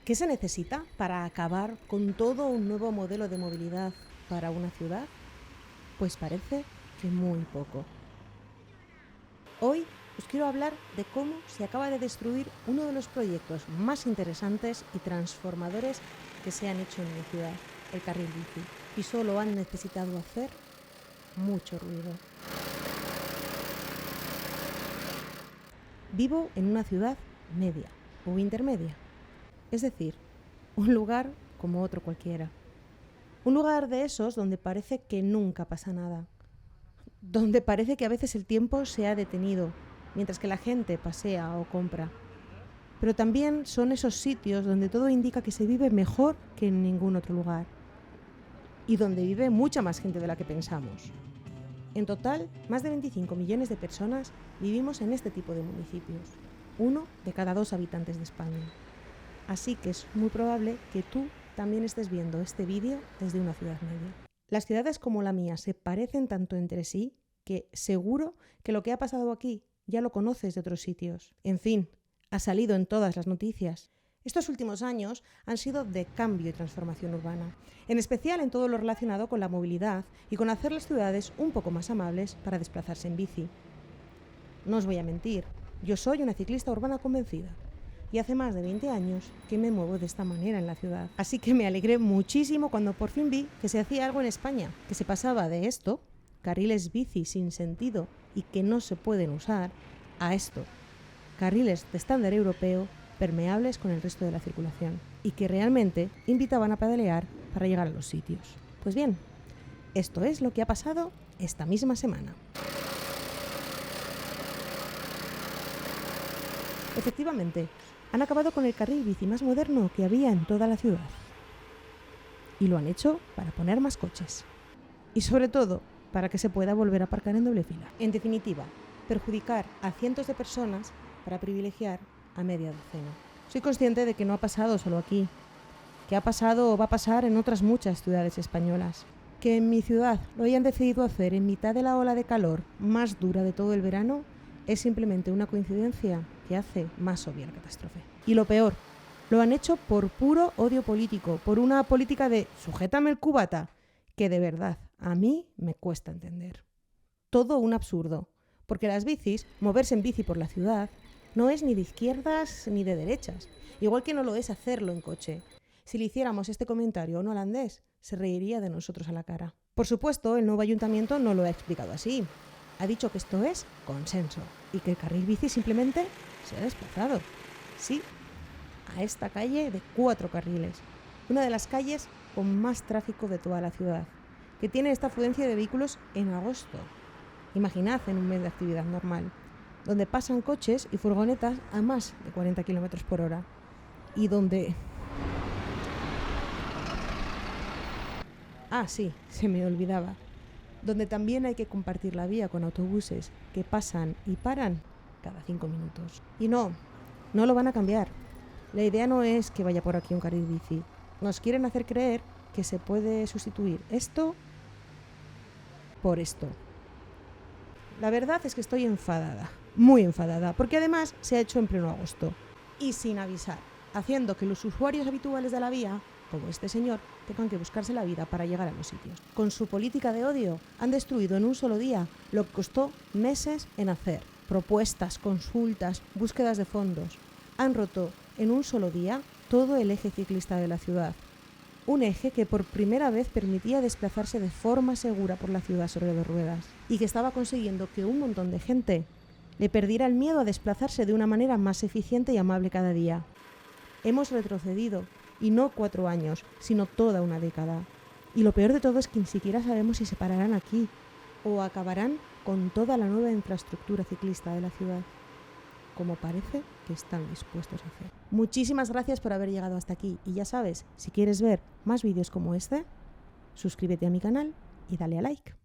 ¿Qué se necesita para acabar con todo un nuevo modelo de movilidad para una ciudad? Pues parece que muy poco. Hoy os quiero hablar de cómo se acaba de destruir uno de los proyectos más interesantes y transformadores que se han hecho en mi ciudad, el carril bici. Y solo han necesitado hacer mucho ruido. Vivo en una ciudad media o intermedia. Es decir, un lugar como otro cualquiera. Un lugar de esos donde parece que nunca pasa nada. Donde parece que a veces el tiempo se ha detenido, mientras que la gente pasea o compra. Pero también son esos sitios donde todo indica que se vive mejor que en ningún otro lugar. Y donde vive mucha más gente de la que pensamos. En total, más de 25 millones de personas vivimos en este tipo de municipios. 1 de cada 2 habitantes de España. Así que es muy probable que tú también estés viendo este vídeo desde una ciudad media. Las ciudades como la mía se parecen tanto entre sí que seguro que lo que ha pasado aquí ya lo conoces de otros sitios. En fin, ha salido en todas las noticias. Estos últimos años han sido de cambio y transformación urbana, en especial en todo lo relacionado con la movilidad y con hacer las ciudades un poco más amables para desplazarse en bici. No os voy a mentir, yo soy una ciclista urbana convencida. Y hace más de 20 años que me muevo de esta manera en la ciudad. Así que me alegré muchísimo cuando por fin vi que se hacía algo en España, que se pasaba de esto, carriles bici sin sentido y que no se pueden usar, a esto, carriles de estándar europeo permeables con el resto de la circulación y que realmente invitaban a pedalear para llegar a los sitios. Pues bien, esto es lo que ha pasado esta misma semana. Efectivamente, han acabado con el carril bici más moderno que había en toda la ciudad. Y lo han hecho para poner más coches. Y sobre todo, para que se pueda volver a aparcar en doble fila. En definitiva, perjudicar a cientos de personas para privilegiar a media docena. Soy consciente de que no ha pasado solo aquí, que ha pasado o va a pasar en otras muchas ciudades españolas. Que en mi ciudad lo hayan decidido hacer en mitad de la ola de calor más dura de todo el verano es simplemente una coincidencia que hace más obvia la catástrofe. Y lo peor, lo han hecho por puro odio político, por una política de sujétame el cubata, que de verdad a mí me cuesta entender. Todo un absurdo, porque las bicis, moverse en bici por la ciudad, no es ni de izquierdas ni de derechas, igual que no lo es hacerlo en coche. Si le hiciéramos este comentario a un holandés, se reiría de nosotros a la cara. Por supuesto, el nuevo ayuntamiento no lo ha explicado así. Ha dicho que esto es consenso y que el carril bici simplemente se ha desplazado. Sí, a esta calle de 4 carriles, una de las calles con más tráfico de toda la ciudad, que tiene esta afluencia de vehículos en agosto. Imaginad en un mes de actividad normal, donde pasan coches y furgonetas a más de 40 km por hora y donde... Ah, sí, se me olvidaba. Donde también hay que compartir la vía con autobuses que pasan y paran cada 5 minutos. Y no lo van a cambiar. La idea no es que vaya por aquí un carril bici. Nos quieren hacer creer que se puede sustituir esto por esto. La verdad es que estoy enfadada, muy enfadada, porque además se ha hecho en pleno agosto y sin avisar, haciendo que los usuarios habituales de la vía, como este señor, tengan que buscarse la vida para llegar a los sitios. Con su política de odio han destruido en un solo día lo que costó meses en hacer. Propuestas, consultas, búsquedas de fondos. Han roto en un solo día todo el eje ciclista de la ciudad. Un eje que por primera vez permitía desplazarse de forma segura por la ciudad sobre 2 ruedas y que estaba consiguiendo que un montón de gente le perdiera el miedo a desplazarse de una manera más eficiente y amable cada día. Hemos retrocedido, y no 4 años, sino toda una década. Y lo peor de todo es que ni siquiera sabemos si se pararán aquí o acabarán con toda la nueva infraestructura ciclista de la ciudad, como parece que están dispuestos a hacer. Muchísimas gracias por haber llegado hasta aquí y ya sabes, si quieres ver más vídeos como este, suscríbete a mi canal y dale a like.